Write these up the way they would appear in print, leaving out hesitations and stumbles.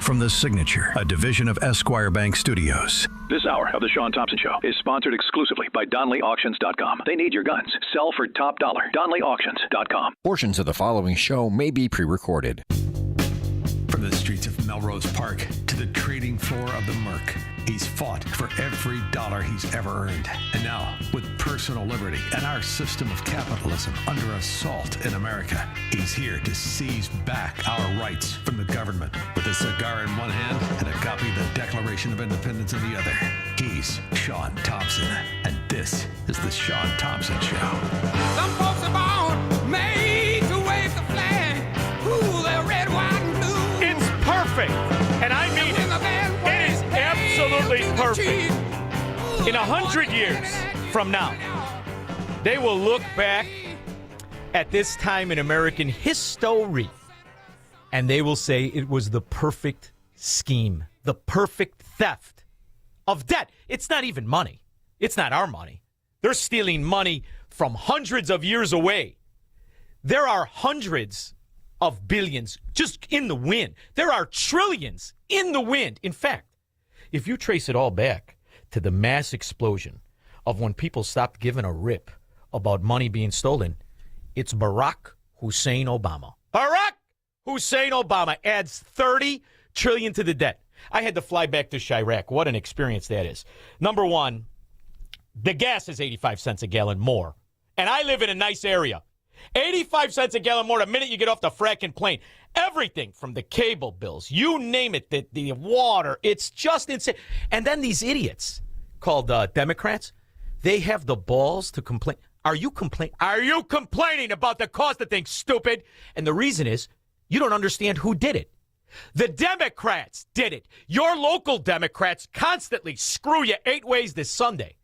from The Signature, a division of Esquire Bank Studios. This hour of the Shaun Thompson Show is sponsored exclusively by DonleyAuctions.com. They need your guns. Sell for top dollar. DonleyAuctions.com. Portions of the following show may be pre-recorded. From the streets of Melrose Park to the trading floor of the Merc, he's fought for every dollar he's ever earned. And now, with personal liberty and our system of capitalism under assault in America, he's here to seize back our rights from the government. With a cigar in one hand and a copy of the Declaration of Independence in the other, he's Shaun Thompson. And this is the Shaun Thompson Show. Some folks are born made to wave the flag. Ooh, they're red, white, and blue. It's perfect, and I mean it. It is absolutely perfect. In 100 years from now, they will look back at this time in American history, and they will say it was the perfect scheme, the perfect theft of debt. It's not even money. It's not our money. They're stealing money from hundreds of years away. There are hundreds of billions just in the wind. There are trillions in the wind. In fact, if you trace it all back to the mass explosion of when people stopped giving a rip about money being stolen, it's Barack Hussein Obama. Barack Hussein Obama adds 30 trillion to the debt. I had to fly back to Chirac. What an experience that is. Number one, the gas is 85 cents a gallon more. And I live in a nice area. 85 cents a gallon more the minute you get off the fracking plane. Everything from the cable bills, you name it, the water, it's just insane. And then these idiots called Democrats, they have the balls to complain. Are you complaining about the cost of things, stupid? And the reason is you don't understand who did it. The Democrats did it. Your local Democrats constantly screw you 8 ways this Sunday.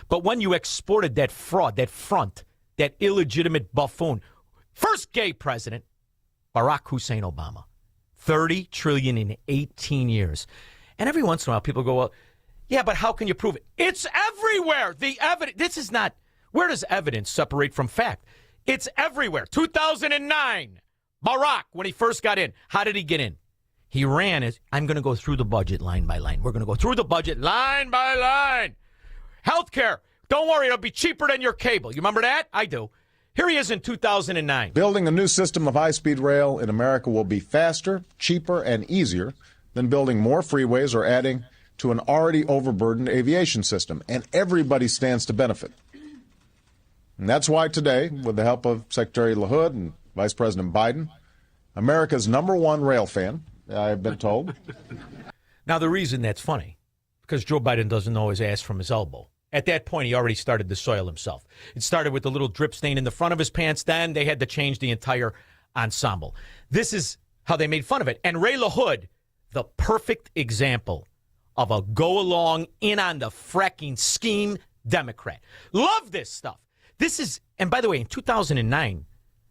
But when you exported that fraud, that front, that illegitimate buffoon, first gay president, Barack Hussein Obama, 30 trillion in 18 years. And every once in a while people go, well, yeah, but how can you prove it? It's everywhere. The evidence, this is not, where does evidence separate from fact? It's everywhere. 2009, Barack, when he first got in, how did he get in? He ran as, I'm going to go through the budget line by line. We're going to go through the budget line by line. Healthcare, don't worry, it'll be cheaper than your cable. You remember that? I do. Here he is in 2009. Building a new system of high-speed rail in America will be faster, cheaper, and easier than building more freeways or adding to an already overburdened aviation system, and everybody stands to benefit. And that's why today, with the help of Secretary LaHood and Vice President Biden, America's #1 rail fan, I've been told. Now, the reason that's funny, because Joe Biden doesn't know his ass from his elbow. At that point, he already started to soil himself. It started with the little drip stain in the front of his pants. Then they had to change the entire ensemble. This is how they made fun of it. And Ray LaHood, the perfect example of a go-along, in-on-the-fracking scheme Democrat. Love this stuff. This is, and by the way, in 2009,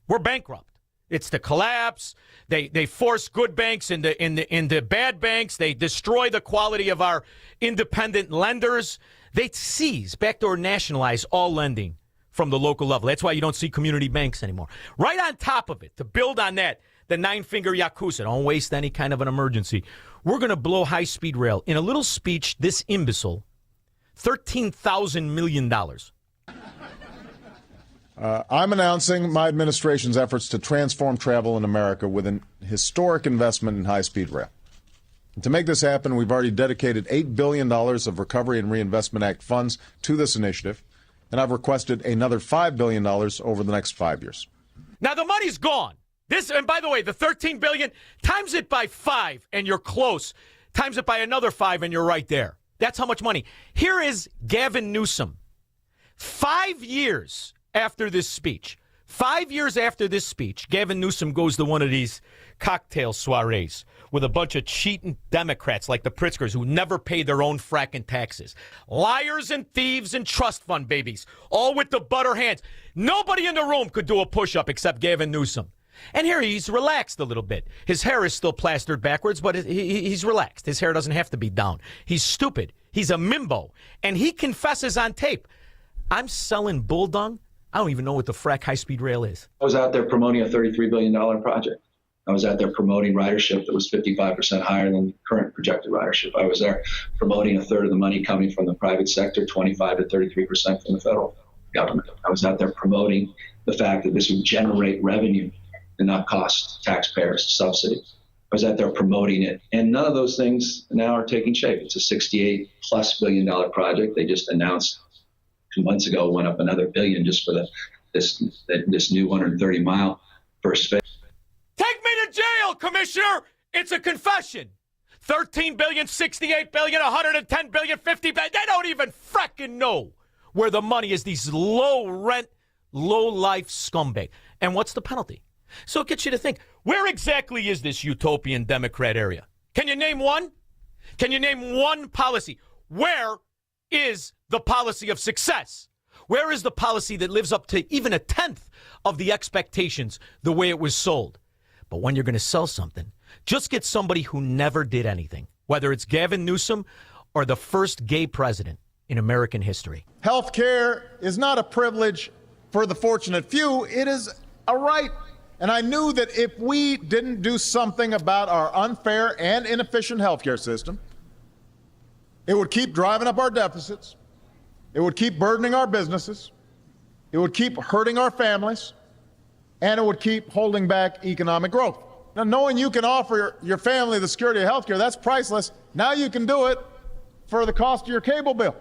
we're bankrupt. It's the collapse. They force good banks into bad banks. They destroy the quality of our independent lenders. They seize, backdoor nationalize all lending from the local level. That's why you don't see community banks anymore. Right on top of it, to build on that, the nine-finger Yakuza, don't waste any kind of an emergency. We're going to blow high-speed rail. In a little speech, this imbecile, $13,000 million. I'm announcing my administration's efforts to transform travel in America with an historic investment in high-speed rail. And to make this happen, we've already dedicated $8 billion of Recovery and Reinvestment Act funds to this initiative, and I've requested another $5 billion over the next 5 years. Now, the money's gone. This, and by the way, the $13 billion, times it by 5, and you're close. Times it by another 5, and you're right there. That's how much money. Here is Gavin Newsom. 5 years after this speech, 5 years after this speech, Gavin Newsom goes to one of these cocktail soirees with a bunch of cheating Democrats like the Pritzkers who never pay their own fracking taxes. Liars and thieves and trust fund babies, all with the butter hands. Nobody in the room could do a push-up except Gavin Newsom. And here he's relaxed a little bit. His hair is still plastered backwards, but he's relaxed. His hair doesn't have to be down. He's stupid. He's a mimbo. And he confesses on tape, I'm selling bulldung. I don't even know what the frack high-speed rail is. I was out there promoting a $33 billion project. I was out there promoting ridership that was 55% higher than current projected ridership. I was there promoting a third of the money coming from the private sector, 25 to 33% from the federal government. I was out there promoting the fact that this would generate revenue and not cost taxpayers subsidies. I was out there promoting it. And none of those things now are taking shape. It's a $68+ billion project. They just announced 2 months ago, went up another $1 billion just for this new 130-mile first phase. Take me to jail, Commissioner! It's a confession. 13 billion, 68 billion, 110 billion, 50 billion. They don't even frickin' know where the money is. These low-rent, low-life scumbag. And what's the penalty? So it gets you to think, where exactly is this utopian Democrat area? Can you name one? Can you name one policy? Where is the policy of success? Where is the policy that lives up to even a tenth of the expectations the way it was sold? But when you're going to sell something, just get somebody who never did anything, whether it's Gavin Newsom or the first gay president in American history. Health care is not a privilege for the fortunate few. It is a right. And I knew that if we didn't do something about our unfair and inefficient healthcare system, it would keep driving up our deficits. It would keep burdening our businesses. It would keep hurting our families. And it would keep holding back economic growth. Now, knowing you can offer your family the security of healthcare, that's priceless. Now you can do it for the cost of your cable bill,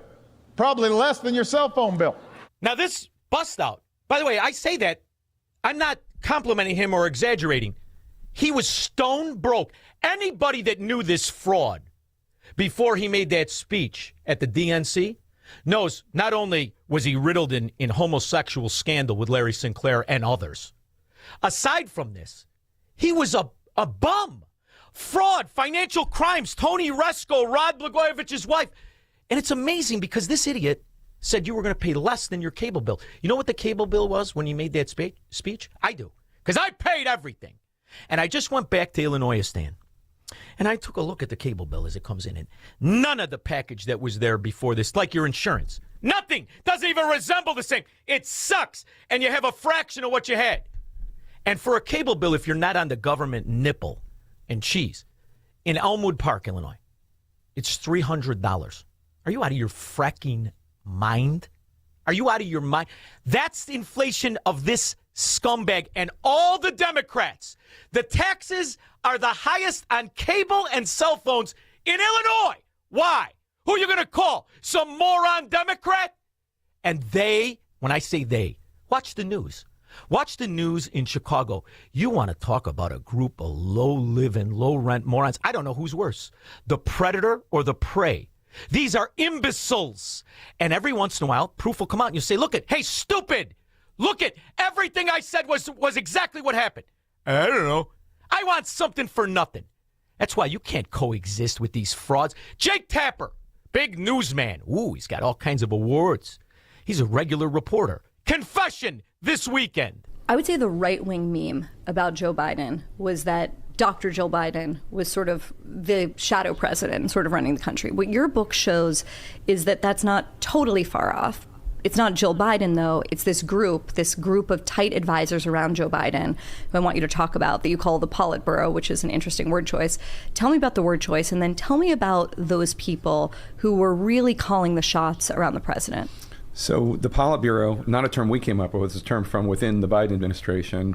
probably less than your cell phone bill. Now, this bust out, by the way, I say that, I'm not complimenting him or exaggerating. He was stone broke. Anybody that knew this fraud before he made that speech at the DNC knows not only was he riddled in homosexual scandal with Larry Sinclair and others, aside from this, he was a bum. Fraud, financial crimes, Tony Resko, Rod Blagojevich's wife. And it's amazing because this idiot said you were going to pay less than your cable bill. You know what the cable bill was when you made that speech? I do, because I paid everything. And I just went back to Illinois, Stan, and I took a look at the cable bill as it comes in, and none of the package that was there before this, like your insurance, nothing, doesn't even resemble the same. It sucks, and you have a fraction of what you had. And for a cable bill, if you're not on the government nipple and cheese, in Elmwood Park, Illinois, it's $300. Are you out of your fracking mind? Are you out of your mind? That's the inflation of this scumbag and all the Democrats. The taxes are the highest on cable and cell phones in Illinois. Why? Who are you going to call? Some moron Democrat? And they, when I say they, watch the news. Watch the news in Chicago. You want to talk about a group of low-living, low-rent morons. I don't know who's worse, the predator or the prey. These are imbeciles. And every once in a while, proof will come out and you say, look at, hey, stupid. Look at, everything I said was exactly what happened. I don't know. I want something for nothing. That's why you can't coexist with these frauds. Jake Tapper, big newsman. Ooh, he's got all kinds of awards. He's a regular reporter. Confession this weekend. I would say the right-wing meme about Joe Biden was that Dr. Joe Biden was sort of the shadow president, sort of running the country. What your book shows is that that's not totally far off. It's not Jill Biden, though. It's this group of tight advisors around Joe Biden who I want you to talk about that you call the Politburo, which is an interesting word choice. Tell me about the word choice, and then tell me about those people who were really calling the shots around the president. So the Politburo, not a term we came up with, it's a term from within the Biden administration.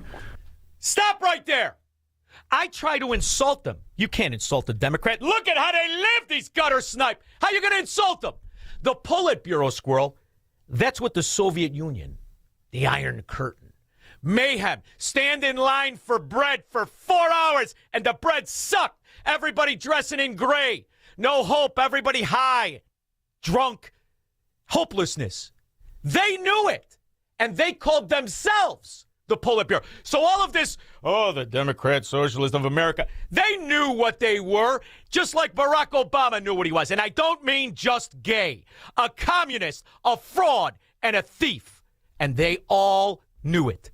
Stop right there. I try to insult them. You can't insult a Democrat. Look at how they live, these gutter snipe. How you going to insult them? The Politburo, squirrel, that's what the Soviet Union, the Iron Curtain, mayhem, stand in line for bread for 4 hours, and the bread sucked. Everybody dressing in gray. No hope, everybody high, drunk, hopelessness. They knew it, and they called themselves the Politburo. So all of this, the Democrat Socialist of America, they knew what they were, just like Barack Obama knew what he was. And I don't mean just gay, a communist, a fraud, and a thief. And they all knew it.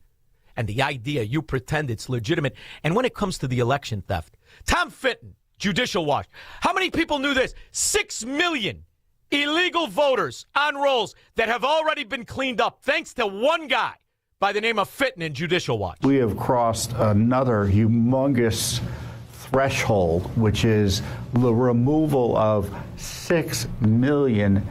And the idea, you pretend it's legitimate. And when it comes to the election theft, Tom Fitton, Judicial Watch, how many people knew this? 6 million illegal voters on rolls that have already been cleaned up thanks to one guy by the name of Fitton in Judicial Watch. We have crossed another humongous threshold, which is the removal of 6 million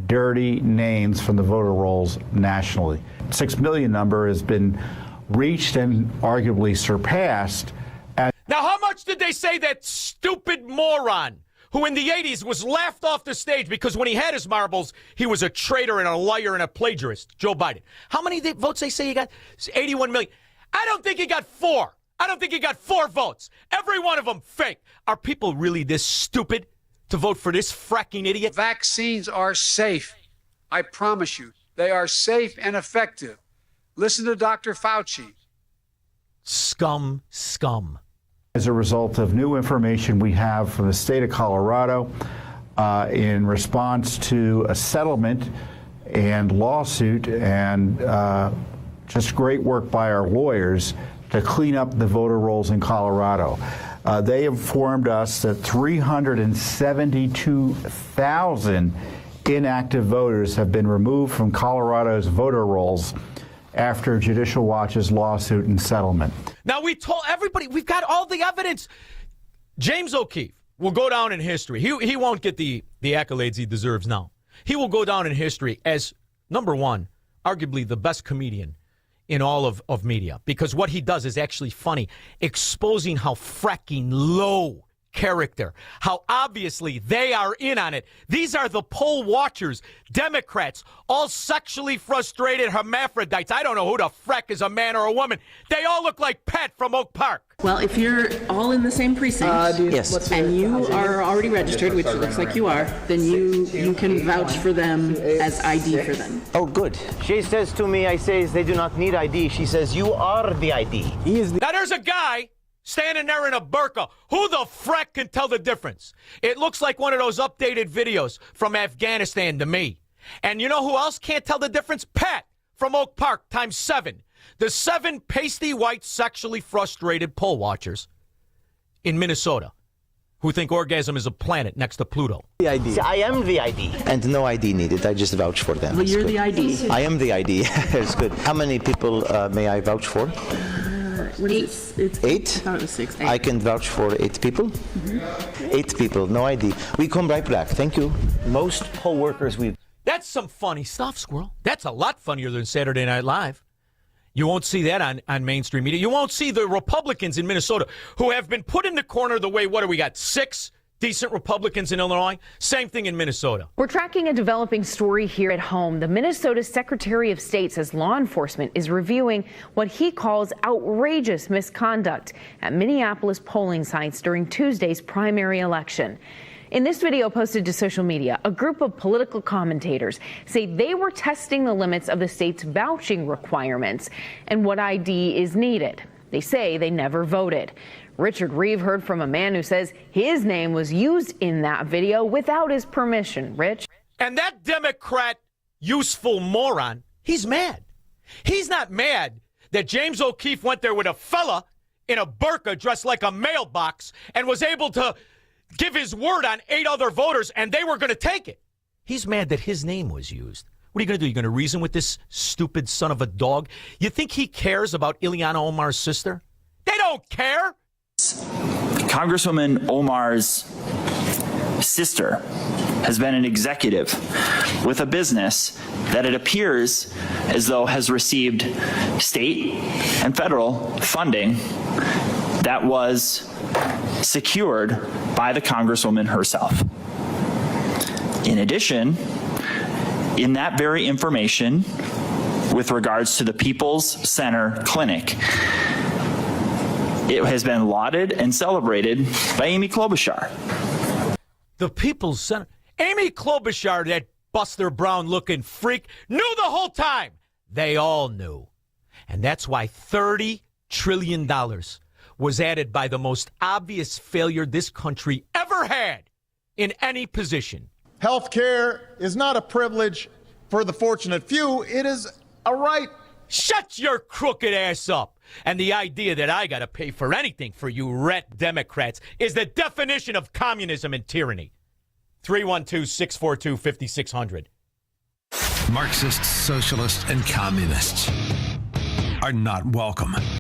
dirty names from the voter rolls nationally. 6 million number has been reached and arguably surpassed. Now, how much did they say that stupid moron who in the 80s was laughed off the stage because when he had his marbles, he was a traitor and a liar and a plagiarist, Joe Biden? How many votes they say he got? 81 million. I don't think he got 4. I don't think he got 4 votes. Every one of them fake. Are people really this stupid to vote for this fracking idiot? Vaccines are safe. I promise you. They are safe and effective. Listen to Dr. Fauci. Scum, scum. As a result of new information we have from the state of Colorado in response to a settlement and lawsuit and just great work by our lawyers to clean up the voter rolls in Colorado. They informed us that 372,000 inactive voters have been removed from Colorado's voter rolls after Judicial Watch's lawsuit and settlement. Now, we told everybody, we've got all the evidence. James O'Keefe will go down in history. He won't get the accolades he deserves now. He will go down in history as, number one, arguably the best comedian in all of media, because what he does is actually funny, exposing how fracking low character, how obviously they are in on it. These are the poll watchers, Democrats, all sexually frustrated hermaphrodites. I don't know who the frack is, a man or a woman. They all look like Pat from Oak Park. Well, if you're all in the same precinct, yes, and you are already registered, which it looks like you are, then you can vouch for them as ID for them. Oh, good. She says to me, I says they do not need ID. She says, you are the ID. Now there's a guy standing there in a burqa. Who the frack can tell the difference? It looks like one of those updated videos from Afghanistan to me. And you know who else can't tell the difference? Pat from Oak Park times 7. The 7 pasty white sexually frustrated poll watchers in Minnesota who think orgasm is a planet next to Pluto. The ID. See, I am the ID. And no ID needed. I just vouch for them. Well, you're the ID. I am the ID. It's good. How many people may I vouch for? 8? 8? I thought it was 6. 8. I can vouch for 8 people? Mm-hmm. 8 people, no ID. We come right back. Thank you. Most poll workers we've... That's some funny stuff, Squirrel. That's a lot funnier than Saturday Night Live. You won't see that on mainstream media. You won't see the Republicans in Minnesota who have been put in the corner the way, what do we got, 6 decent Republicans in Illinois? Same thing in Minnesota. We're tracking a developing story here at home. The Minnesota Secretary of State says law enforcement is reviewing what he calls outrageous misconduct at Minneapolis polling sites during Tuesday's primary election. In this video posted to social media, a group of political commentators say they were testing the limits of the state's vouching requirements and what ID is needed. They say they never voted. Richard Reeve heard from a man who says his name was used in that video without his permission. Rich? And that Democrat useful moron, he's mad. He's not mad that James O'Keefe went there with a fella in a burqa dressed like a mailbox and was able to give his word on 8 other voters, and they were going to take it. He's mad that his name was used. What are you going to do? You're going to reason with this stupid son of a dog? You think he cares about Ilyana Omar's sister? They don't care. Congresswoman Omar's sister has been an executive with a business that it appears as though has received state and federal funding that was secured by the Congresswoman herself. In addition, in that very information with regards to the People's Center Clinic, it has been lauded and celebrated by Amy Klobuchar. The People's Center. Amy Klobuchar, that Buster Brown-looking freak, knew the whole time. They all knew. And that's why $30 trillion was added by the most obvious failure this country ever had in any position. Health care is not a privilege for the fortunate few. It is a right. Shut your crooked ass up. And the idea that I got to pay for anything for you rat Democrats is the definition of communism and tyranny. 312-642-5600. Marxists, socialists, and communists. are not welcome.